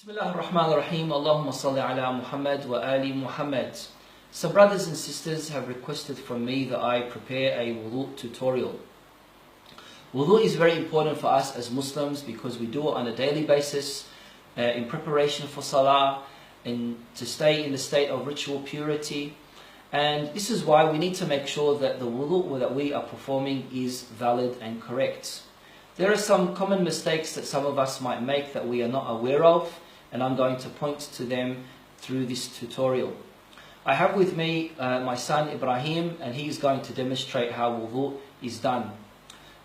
Bismillah ar-Rahman ar-Rahim. Allahumma salli ala Muhammad wa ali Muhammad. Some brothers and sisters have requested from me that I prepare a wudu tutorial. Wudu is very important for us as Muslims because we do it on a daily basis in preparation for salah and to stay in the state of ritual purity. And this is why we need to make sure that the wudu that we are performing is valid and correct. There are some common mistakes that some of us might make that we are not aware of, and I'm going to point to them through this tutorial. I have with me my son Ibrahim, and he's going to demonstrate how wudu is done.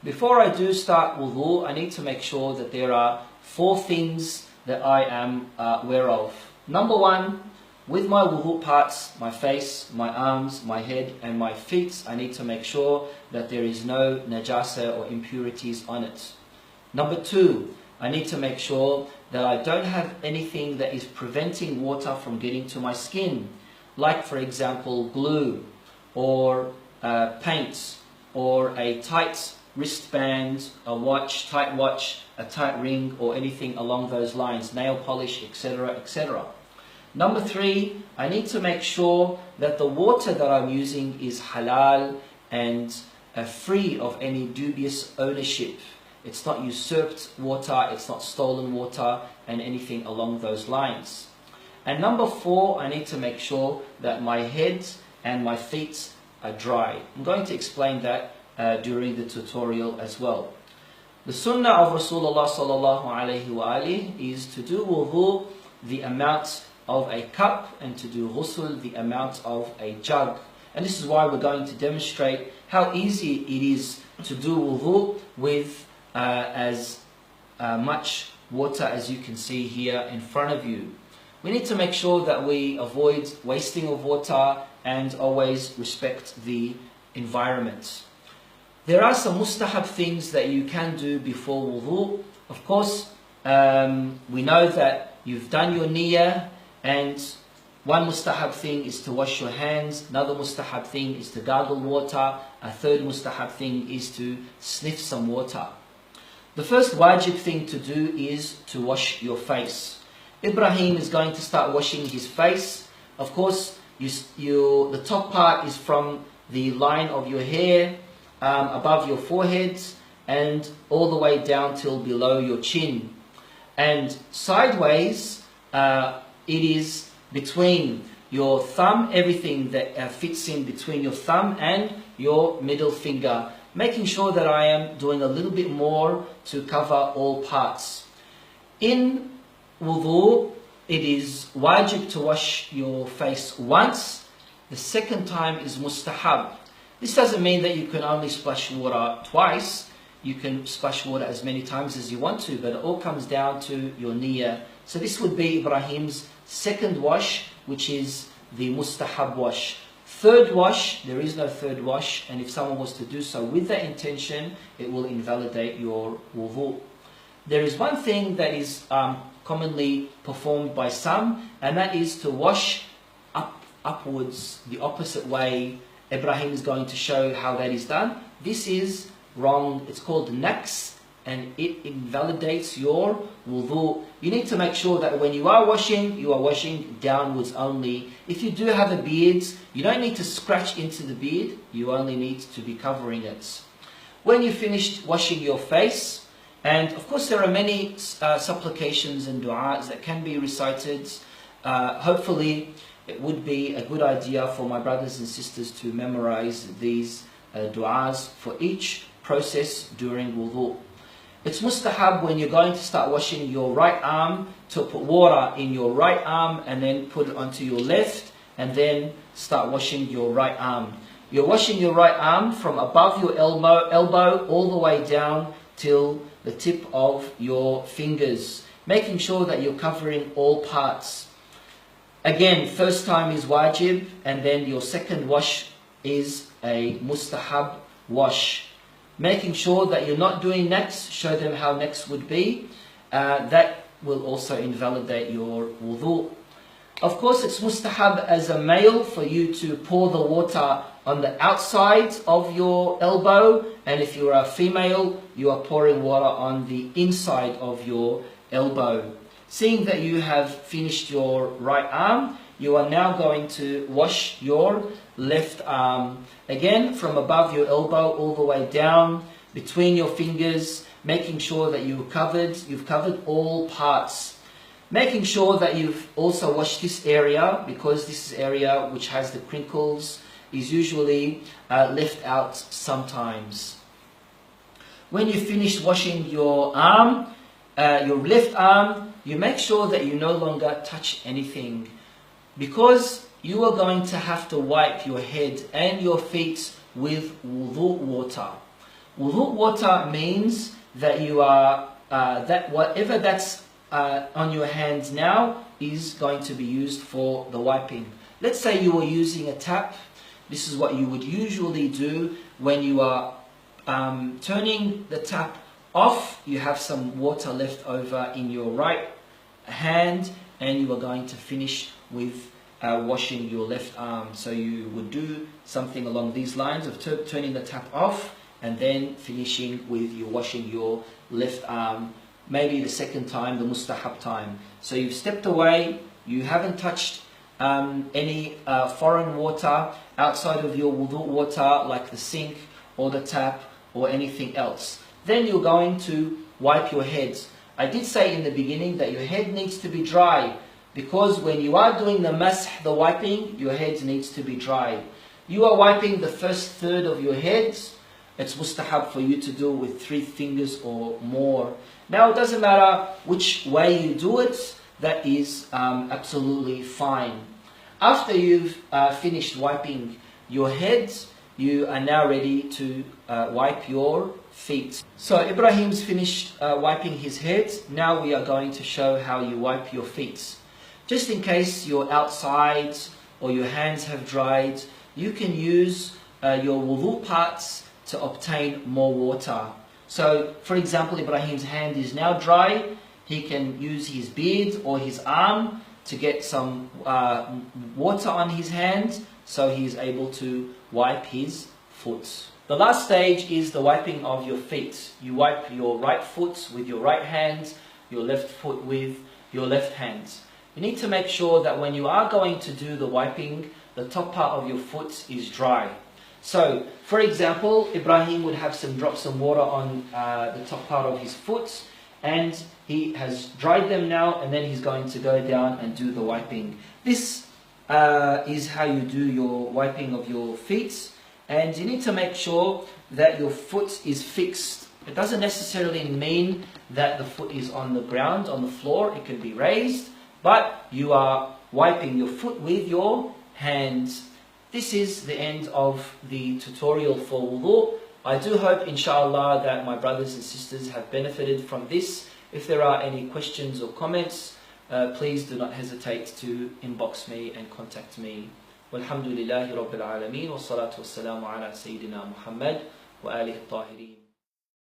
Before I do start wudu, I need to make sure that there are 4 things that I am aware of. Number 1, with my wudu parts, my face, my arms, my head and my feet, I need to make sure that there is no najasa or impurities on it. Number 2, I need to make sure that I don't have anything that is preventing water from getting to my skin, like for example glue or paint or a tight wristband, a watch, tight watch, a tight ring or anything along those lines, nail polish, etc., etc. Number 3, I need to make sure that the water that I'm using is halal and free of any dubious ownership. It's not usurped water, it's not stolen water and anything along those lines. And number 4, I need to make sure that my head and my feet are dry. I'm going to explain that during the tutorial as well. The sunnah of Rasulullah sallallahu alaihi wasallam is to do wudu the amount of a cup and to do ghusl the amount of a jug. And this is why we're going to demonstrate how easy it is to do wudu with as much water as you can see here in front of you. We need to make sure that we avoid wasting of water and always respect the environment. There are some mustahab things that you can do before wudu. Of course, we know that you've done your niyyah, and one mustahab thing is to wash your hands, another mustahab thing is to gargle water, a third mustahab thing is to sniff some water. The first wajib thing to do is to wash your face. Ibrahim is going to start washing his face. Of course, the top part is from the line of your hair above your forehead and all the way down till below your chin. And sideways, it is between your thumb, everything that fits in between your thumb and your middle finger, making sure that I am doing a little bit more to cover all parts. In wudu, it is wajib to wash your face once. The second time is mustahab. This doesn't mean that you can only splash water twice. You can splash water as many times as you want to, but it all comes down to your niyyah. So this would be Ibrahim's second wash, which is the mustahab wash. Third wash, there is no third wash, and if someone was to do so with that intention, it will invalidate your wudu. There is one thing that is commonly performed by some, and that is to wash upwards, the opposite way. Ibrahim is going to show how that is done. This is wrong. It's called naqs, and it invalidates your wudu. You need to make sure that when you are washing downwards only. If you do have a beard, you don't need to scratch into the beard, you only need to be covering it. When you finished washing your face, and of course there are many supplications and du'as that can be recited, hopefully it would be a good idea for my brothers and sisters to memorize these du'as for each process during wudu. It's mustahab when you're going to start washing your right arm to put water in your right arm and then put it onto your left and then start washing your right arm. You're washing your right arm from above your elbow all the way down till the tip of your fingers, making sure that you're covering all parts. Again, first time is wajib, and then your second wash is a mustahab wash. Making sure that you're not doing naqs, show them how naqs would be. That will also invalidate your wudu. Of course, it's mustahab as a male for you to pour the water on the outside of your elbow, and if you're a female, you are pouring water on the inside of your elbow. Seeing that you have finished your right arm, you are now going to wash your left arm. Again, from above your elbow all the way down, between your fingers, making sure that you've covered all parts. Making sure that you've also washed this area, because this area which has the crinkles is usually left out sometimes. When you finish washing your arm, your left arm, you make sure that you no longer touch anything, because you are going to have to wipe your head and your feet with wudhu water. Wudhu water means that you are that whatever that's on your hands now is going to be used for the wiping. Let's say you were using a tap. This is what you would usually do when you are turning the tap off. You have some water left over in your right hand, and you are going to finish with washing your left arm. So you would do something along these lines of turning the tap off and then finishing with you washing your left arm, maybe the second time, the mustahab time. So you've stepped away, you haven't touched any foreign water outside of your wudu water, like the sink or the tap or anything else. Then you're going to wipe your head. I did say in the beginning that your head needs to be dry, because when you are doing the masah, the wiping, your head needs to be dry. You are wiping the first third of your head. It's mustahab for you to do it with 3 fingers or more. Now it doesn't matter which way you do it, that is absolutely fine. After you've finished wiping your head, you are now ready to wipe your feet. So Ibrahim's finished wiping his head. Now we are going to show how you wipe your feet. Just in case you're outside or your hands have dried, you can use your wudu parts to obtain more water. So for example, Ibrahim's hand is now dry. He can use his beard or his arm to get some water on his hand, so he is able to wipe his foot. The last stage is the wiping of your feet. You wipe your right foot with your right hand, your left foot with your left hand. You need to make sure that when you are going to do the wiping, the top part of your foot is dry. So, for example, Ibrahim would have drops of water on the top part of his foot, and he has dried them now, and then he's going to go down and do the wiping. This is how you do your wiping of your feet, and you need to make sure that your foot is fixed. It doesn't necessarily mean that the foot is on the ground, on the floor. It can be raised, but you are wiping your foot with your hands. This is the end of the tutorial for wudu. I do hope, inshallah, that my brothers and sisters have benefited from this. If there are any questions or comments, please do not hesitate to inbox me and contact me. Walhamdulillahi Rabbil Alameen, wa salatu wa salamu ala Sayyidina Muhammad wa alihi tahirin.